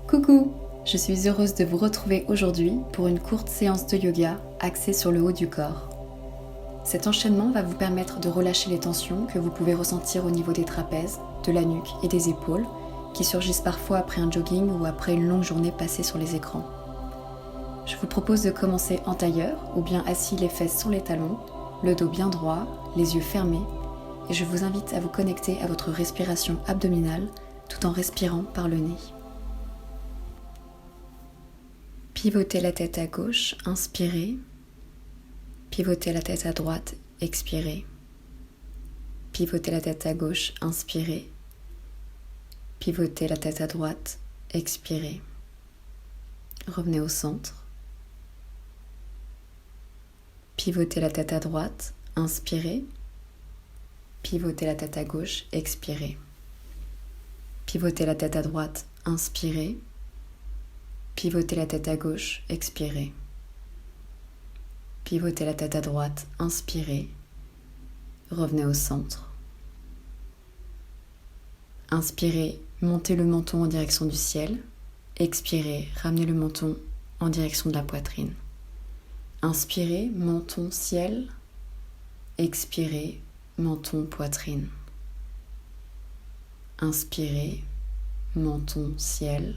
Coucou, je suis heureuse de vous retrouver aujourd'hui pour une courte séance de yoga axée sur le haut du corps. Cet enchaînement va vous permettre de relâcher les tensions que vous pouvez ressentir au niveau des trapèzes, de la nuque et des épaules, qui surgissent parfois après un jogging ou après une longue journée passée sur les écrans. Je vous propose de commencer en tailleur ou bien assis les fesses sur les talons, le dos bien droit, les yeux fermés, et je vous invite à vous connecter à votre respiration abdominale tout en respirant par le nez. Pivotez la tête à gauche, inspirez. Pivotez la tête à droite, expirez. Pivotez la tête à gauche, inspirez. Pivotez la tête à droite, expirez. Revenez au centre. Pivotez la tête à droite, inspirez. Pivotez la tête à gauche, expirez. Pivotez la tête à droite, inspirez. Pivotez la tête à gauche, expirez. Pivotez la tête à droite, inspirez. Revenez au centre. Inspirez, montez le menton en direction du ciel. Expirez, ramenez le menton en direction de la poitrine. Inspirez, menton, ciel. Expirez, menton, poitrine. Inspirez, menton, ciel.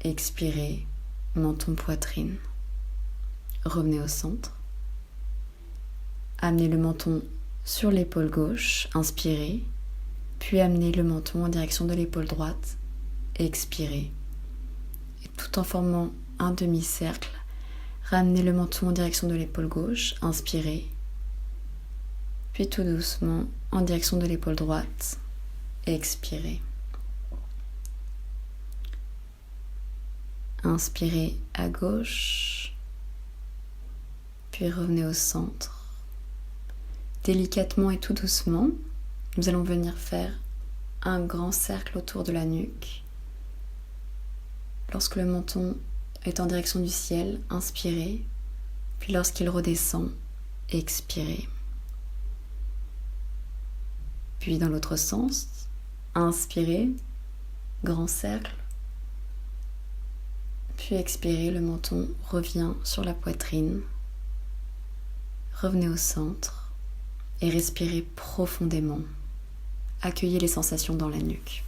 Expirez, menton, poitrine. Revenez au centre. Amenez le menton sur l'épaule gauche, inspirez, puis amenez le menton en direction de l'épaule droite, expirez. Et tout en formant un demi-cercle, ramenez le menton en direction de l'épaule gauche, inspirez, puis tout doucement en direction de l'épaule droite, expirez. Inspirez à gauche, puis revenez au centre. Délicatement et tout doucement, nous allons venir faire un grand cercle autour de la nuque. Lorsque le menton est en direction du ciel, inspirez, puis lorsqu'il redescend, expirez. Puis dans l'autre sens, inspirez, grand cercle. Puis expirez, le menton revient sur la poitrine. Revenez au centre et respirez profondément. Accueillez les sensations dans la nuque.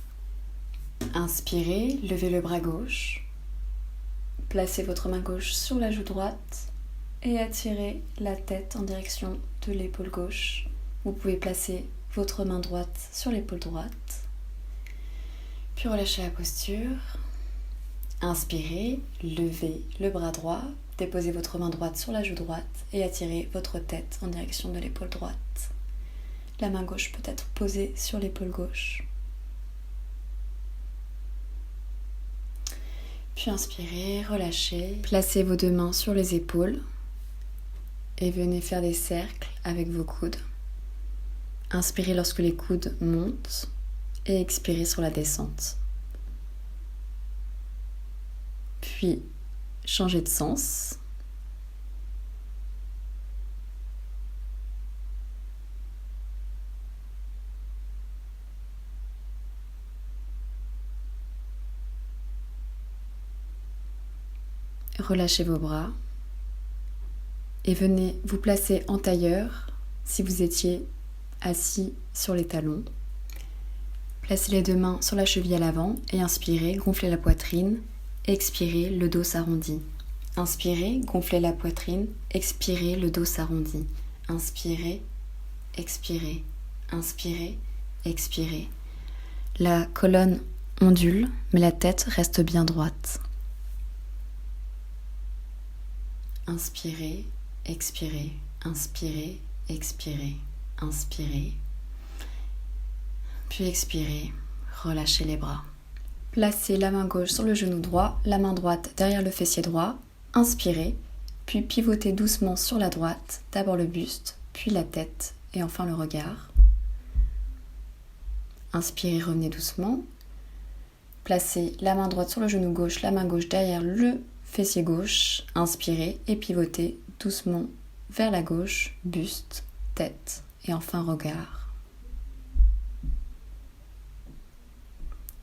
Inspirez, levez le bras gauche. Placez votre main gauche sur la joue droite et attirez la tête en direction de l'épaule gauche. Vous pouvez placer votre main droite sur l'épaule droite. Puis relâchez la posture. Inspirez, levez le bras droit, déposez votre main droite sur la joue droite et attirez votre tête en direction de l'épaule droite. La main gauche peut être posée sur l'épaule gauche. Puis inspirez, relâchez, placez vos deux mains sur les épaules et venez faire des cercles avec vos coudes. Inspirez lorsque les coudes montent et expirez sur la descente. Puis, changez de sens. Relâchez vos bras et venez vous placer en tailleur si vous étiez assis sur les talons. Placez les deux mains sur la cheville à l'avant et inspirez, gonflez la poitrine. Expirez, le dos s'arrondit. Inspirez, gonflez la poitrine. Expirez, le dos s'arrondit. Inspirez, expirez, inspirez, expirez. La colonne ondule, mais la tête reste bien droite. Inspirez, expirez, inspirez, expirez, inspirez. Puis expirez, relâchez les bras. Placez la main gauche sur le genou droit, la main droite derrière le fessier droit. Inspirez, puis pivotez doucement sur la droite, d'abord le buste, puis la tête et enfin le regard. Inspirez, revenez doucement. Placez la main droite sur le genou gauche, la main gauche derrière le fessier gauche. Inspirez et pivotez doucement vers la gauche, buste, tête et enfin regard.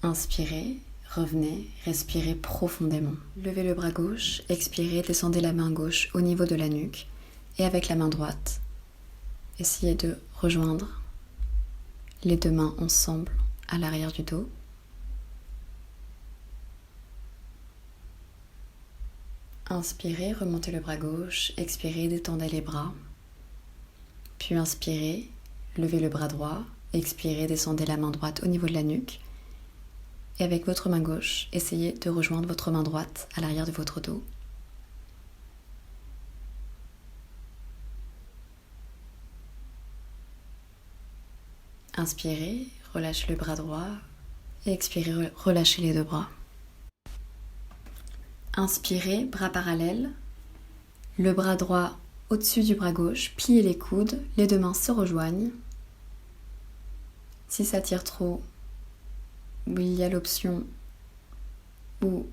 Inspirez, revenez, respirez profondément. Levez le bras gauche, expirez, descendez la main gauche au niveau de la nuque et avec la main droite, essayez de rejoindre les deux mains ensemble à l'arrière du dos. Inspirez, remontez le bras gauche, expirez, détendez les bras. Puis inspirez, levez le bras droit, expirez, descendez la main droite au niveau de la nuque. Et avec votre main gauche, essayez de rejoindre votre main droite à l'arrière de votre dos. Inspirez, relâchez le bras droit et expirez, relâchez les deux bras. Inspirez, bras parallèles, le bras droit au-dessus du bras gauche, pliez les coudes, les deux mains se rejoignent. Si ça tire trop, il y a l'option où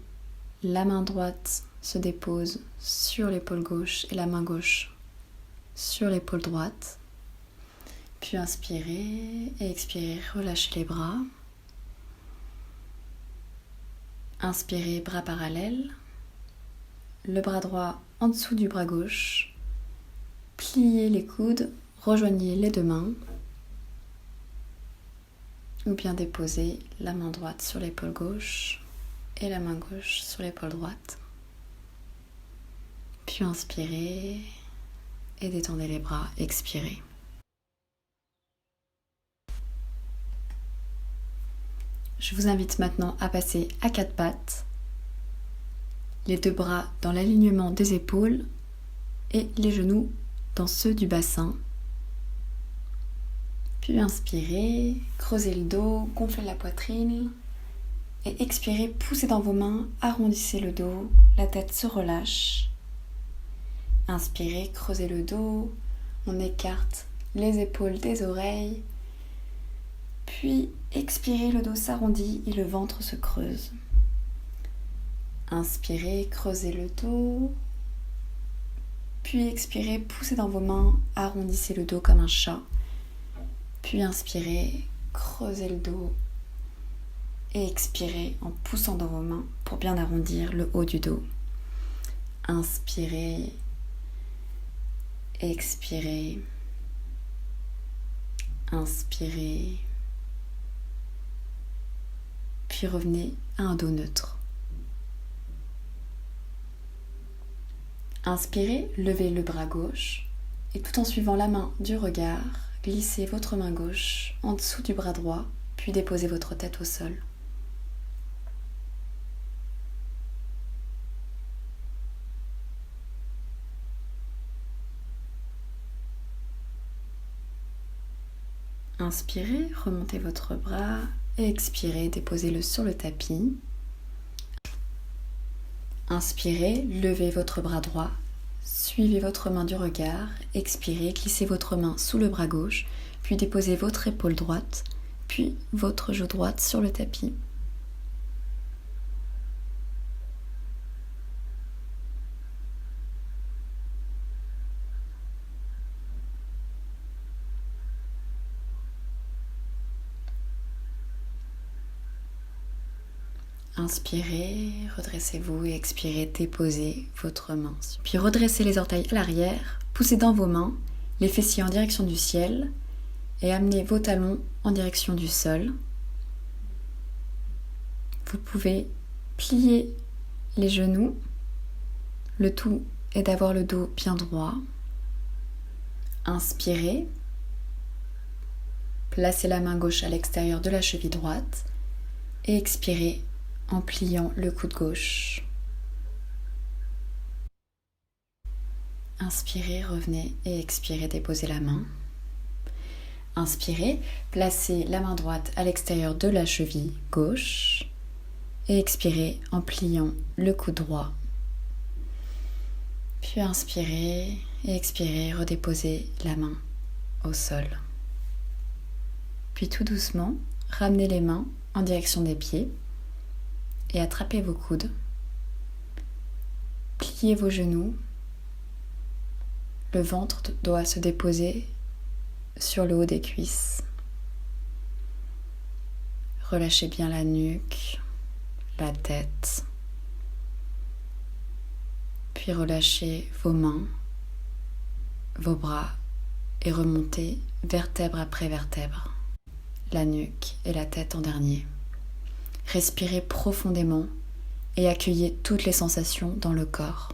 la main droite se dépose sur l'épaule gauche et la main gauche sur l'épaule droite. Puis inspirez et expirez, relâchez les bras. Inspirez, bras parallèles, le bras droit en dessous du bras gauche, pliez les coudes, rejoignez les deux mains, ou bien déposez la main droite sur l'épaule gauche et la main gauche sur l'épaule droite. Puis inspirez et détendez les bras, expirez. Je vous invite maintenant à passer à quatre pattes, les deux bras dans l'alignement des épaules et les genoux dans ceux du bassin. Puis inspirez, creusez le dos, gonflez la poitrine et expirez, poussez dans vos mains, arrondissez le dos, la tête se relâche. Inspirez, creusez le dos, on écarte les épaules des oreilles. Puis expirez, le dos s'arrondit et le ventre se creuse. Inspirez, creusez le dos. Puis expirez, poussez dans vos mains, arrondissez le dos comme un chat. Puis inspirez, creusez le dos. Et expirez en poussant dans vos mains pour bien arrondir le haut du dos. Inspirez, expirez, inspirez. Puis revenez à un dos neutre. Inspirez, levez le bras gauche et tout en suivant la main du regard, glissez votre main gauche en dessous du bras droit, puis déposez votre tête au sol. Inspirez, remontez votre bras et expirez, déposez-le sur le tapis. Inspirez, levez votre bras droit, suivez votre main du regard, expirez, glissez votre main sous le bras gauche, puis déposez votre épaule droite, puis votre joue droite sur le tapis. Inspirez, redressez-vous et expirez, déposez votre main. Puis redressez les orteils à l'arrière, poussez dans vos mains, les fessiers en direction du ciel et amenez vos talons en direction du sol. Vous pouvez plier les genoux. Le tout est d'avoir le dos bien droit. Inspirez, placez la main gauche à l'extérieur de la cheville droite et expirez en pliant le coude gauche. Inspirez, revenez et expirez, déposez la main. Inspirez, placez la main droite à l'extérieur de la cheville gauche et expirez en pliant le coude droit. Puis inspirez et expirez, redéposez la main au sol. Puis tout doucement, ramenez les mains en direction des pieds et attrapez vos coudes. Pliez vos genoux. Le ventre doit se déposer sur le haut des cuisses. Relâchez bien la nuque, la tête. Puis relâchez vos mains, vos bras et remontez vertèbre après vertèbre. La nuque et la tête en dernier. Respirez profondément et accueillez toutes les sensations dans le corps.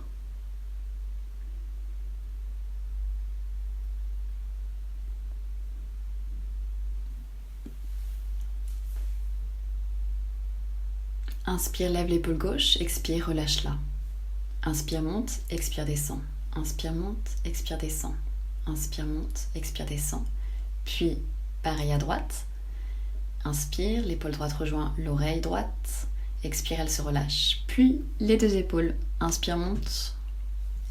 Inspire, lève l'épaule gauche, expire, relâche-la. Inspire, monte, expire, descend. Inspire, monte, expire, descend. Inspire, monte, expire, descend. Puis, pareil à droite. Inspire, l'épaule droite rejoint l'oreille droite. Expire, elle se relâche. Puis, les deux épaules. Inspire, monte.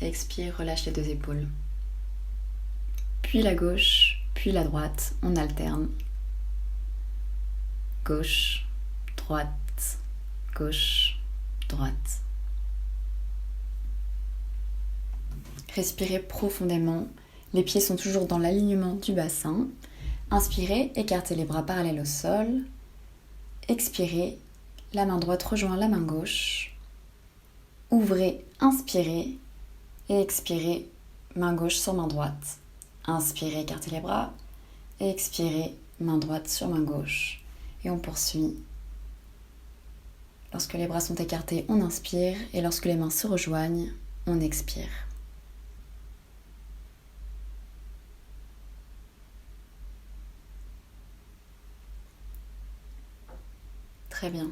Expire, relâche les deux épaules. Puis la gauche, puis la droite. On alterne. Gauche, droite. Gauche, droite. Respirez profondément. Les pieds sont toujours dans l'alignement du bassin. Inspirez, écartez les bras parallèles au sol. Expirez, la main droite rejoint la main gauche. Ouvrez, inspirez et expirez, main gauche sur main droite. Inspirez, écartez les bras. Et expirez, main droite sur main gauche. Et on poursuit. Lorsque les bras sont écartés, on inspire et lorsque les mains se rejoignent, on expire. Très bien.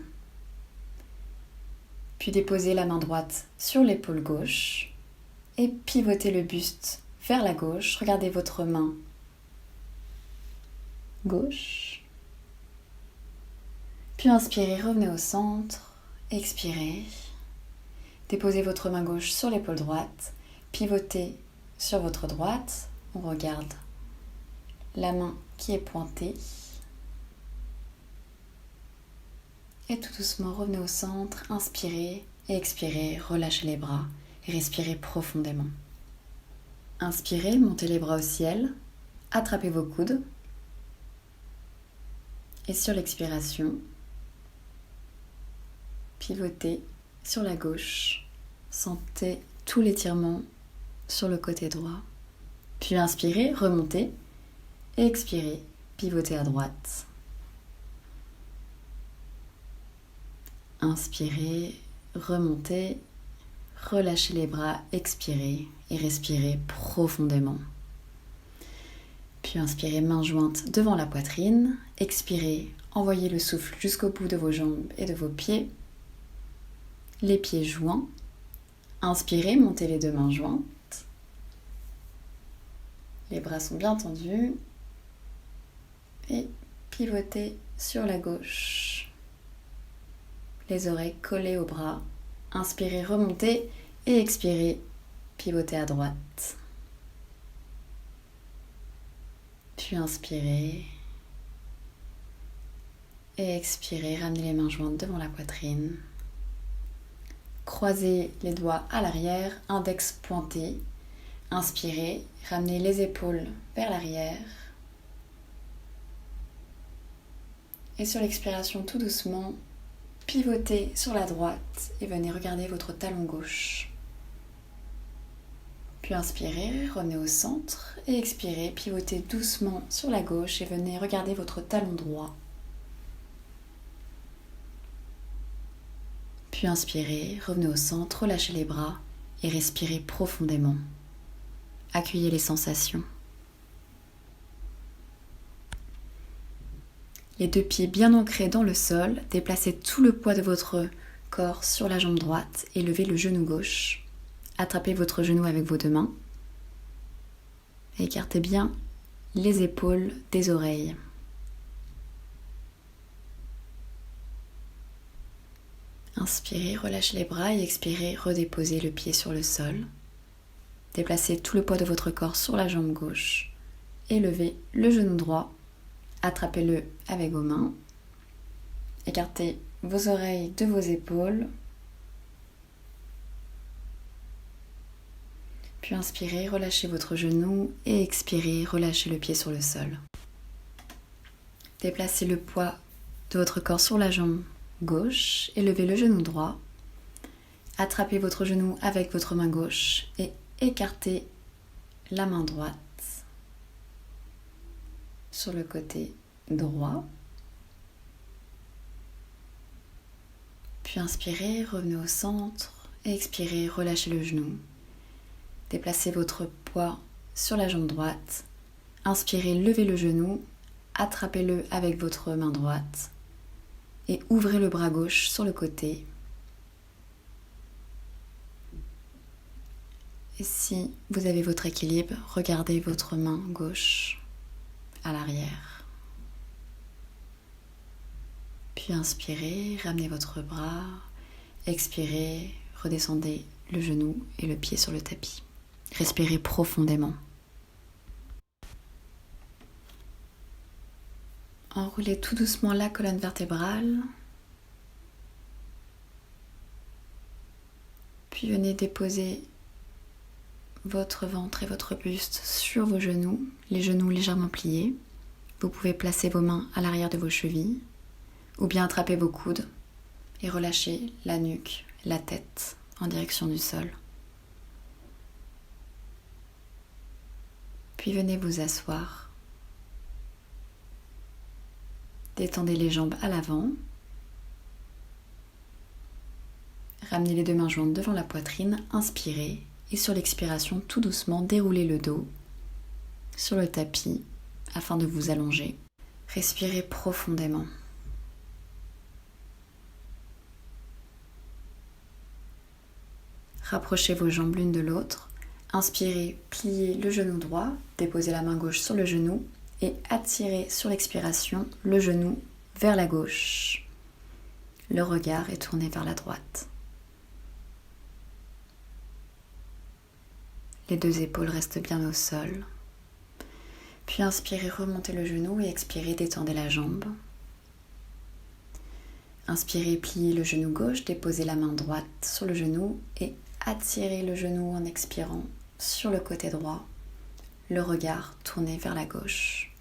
Puis déposez la main droite sur l'épaule gauche et pivotez le buste vers la gauche. Regardez votre main gauche. Puis inspirez, revenez au centre. Expirez. Déposez votre main gauche sur l'épaule droite. Pivotez sur votre droite. On regarde la main qui est pointée. Et tout doucement, revenez au centre. Inspirez et expirez. Relâchez les bras et respirez profondément. Inspirez, montez les bras au ciel. Attrapez vos coudes. Et sur l'expiration, pivotez sur la gauche. Sentez tout l'étirement sur le côté droit. Puis inspirez, remontez. Et expirez, pivotez à droite. Inspirez, remontez, relâchez les bras, expirez et respirez profondément. Puis inspirez, main jointe devant la poitrine. Expirez, envoyez le souffle jusqu'au bout de vos jambes et de vos pieds. Les pieds joints. Inspirez, montez les deux mains jointes. Les bras sont bien tendus. Et pivotez sur la gauche. Les oreilles collées aux bras. Inspirez, remontez et expirez, pivotez à droite. Puis inspirez et expirez, ramenez les mains jointes devant la poitrine. Croisez les doigts à l'arrière, index pointé. Inspirez, ramenez les épaules vers l'arrière. Et sur l'expiration, tout doucement, pivotez sur la droite et venez regarder votre talon gauche. Puis inspirez, revenez au centre et expirez, pivotez doucement sur la gauche et venez regarder votre talon droit. Puis inspirez, revenez au centre, relâchez les bras et respirez profondément. Accueillez les sensations. Les deux pieds bien ancrés dans le sol, déplacez tout le poids de votre corps sur la jambe droite et levez le genou gauche. Attrapez votre genou avec vos deux mains. Écartez bien les épaules des oreilles. Inspirez, relâchez les bras et expirez, redéposez le pied sur le sol. Déplacez tout le poids de votre corps sur la jambe gauche et levez le genou droit. Attrapez-le avec vos mains. Écartez vos oreilles de vos épaules. Puis inspirez, relâchez votre genou et expirez, relâchez le pied sur le sol. Déplacez le poids de votre corps sur la jambe gauche et levez le genou droit. Attrapez votre genou avec votre main gauche et écartez la main droite sur le côté droit. Puis inspirez, revenez au centre et expirez, relâchez le genou. Déplacez votre poids sur la jambe droite. Inspirez, levez le genou, attrapez-le avec votre main droite et ouvrez le bras gauche sur le côté. Et si vous avez votre équilibre, regardez votre main gauche à l'arrière. Puis inspirez, ramenez votre bras, expirez, redescendez le genou et le pied sur le tapis. Respirez profondément. Enroulez tout doucement la colonne vertébrale. Puis venez déposer votre ventre et votre buste sur vos genoux, les genoux légèrement pliés. Vous pouvez placer vos mains à l'arrière de vos chevilles ou bien attraper vos coudes et relâcher la nuque, la tête en direction du sol. Puis venez vous asseoir. Détendez les jambes à l'avant. Ramenez les deux mains jointes devant la poitrine, inspirez. Et sur l'expiration, tout doucement, déroulez le dos sur le tapis afin de vous allonger. Respirez profondément. Rapprochez vos jambes l'une de l'autre. Inspirez, pliez le genou droit, déposez la main gauche sur le genou et attirez sur l'expiration le genou vers la gauche. Le regard est tourné vers la droite. Les deux épaules restent bien au sol. Puis inspirez, remontez le genou et expirez, détendez la jambe. Inspirez, pliez le genou gauche, déposez la main droite sur le genou et attirez le genou en expirant sur le côté droit. Le regard tourné vers la gauche.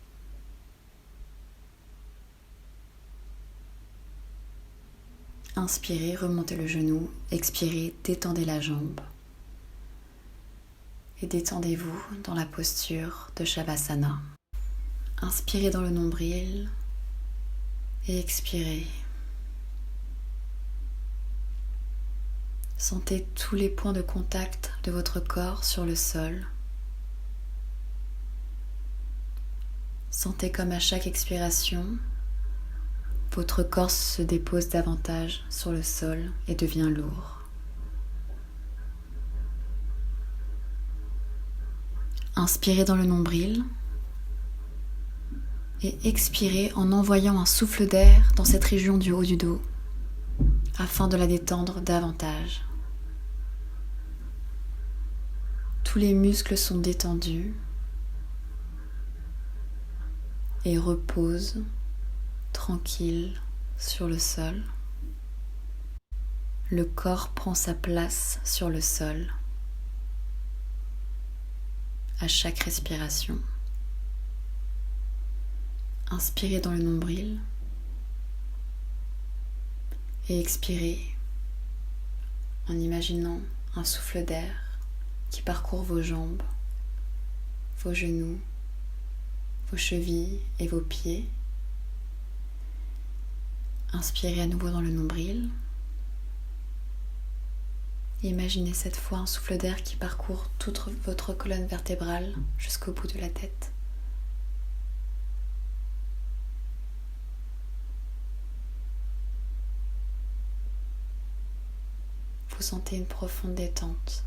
Inspirez, remontez le genou, expirez, détendez la jambe. Et détendez-vous dans la posture de Shavasana. Inspirez dans le nombril et expirez. Sentez tous les points de contact de votre corps sur le sol. Sentez comme à chaque expiration, votre corps se dépose davantage sur le sol et devient lourd. Inspirez dans le nombril et expirez en envoyant un souffle d'air dans cette région du haut du dos afin de la détendre davantage. Tous les muscles sont détendus et reposent tranquilles sur le sol. Le corps prend sa place sur le sol. À chaque respiration. Inspirez dans le nombril et expirez en imaginant un souffle d'air qui parcourt vos jambes, vos genoux, vos chevilles et vos pieds. Inspirez à nouveau dans le nombril. Imaginez cette fois un souffle d'air qui parcourt toute votre colonne vertébrale jusqu'au bout de la tête. Vous sentez une profonde détente.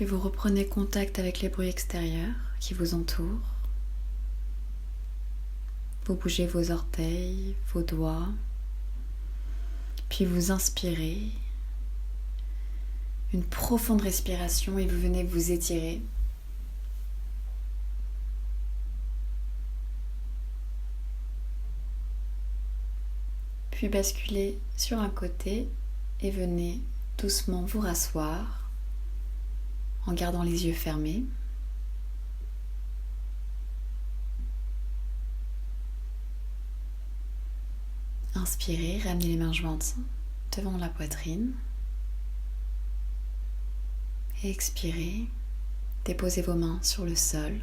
Puis vous reprenez contact avec les bruits extérieurs qui vous entourent. Vous bougez vos orteils, vos doigts. Puis vous inspirez. Une profonde respiration et vous venez vous étirer. Puis basculez sur un côté et venez doucement vous rasseoir en gardant les yeux fermés. Inspirez, ramenez les mains jointes devant la poitrine. Et expirez, déposez vos mains sur le sol.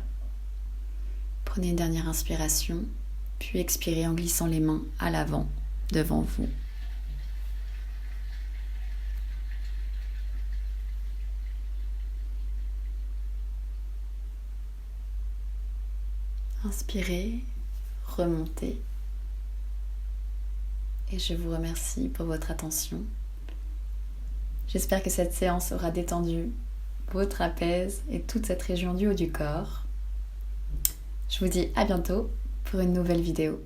Prenez une dernière inspiration, puis expirez en glissant les mains à l'avant, devant vous. Inspirez, remontez. Et je vous remercie pour votre attention. J'espère que cette séance aura détendu vos trapèzes et toute cette région du haut du corps. Je vous dis à bientôt pour une nouvelle vidéo.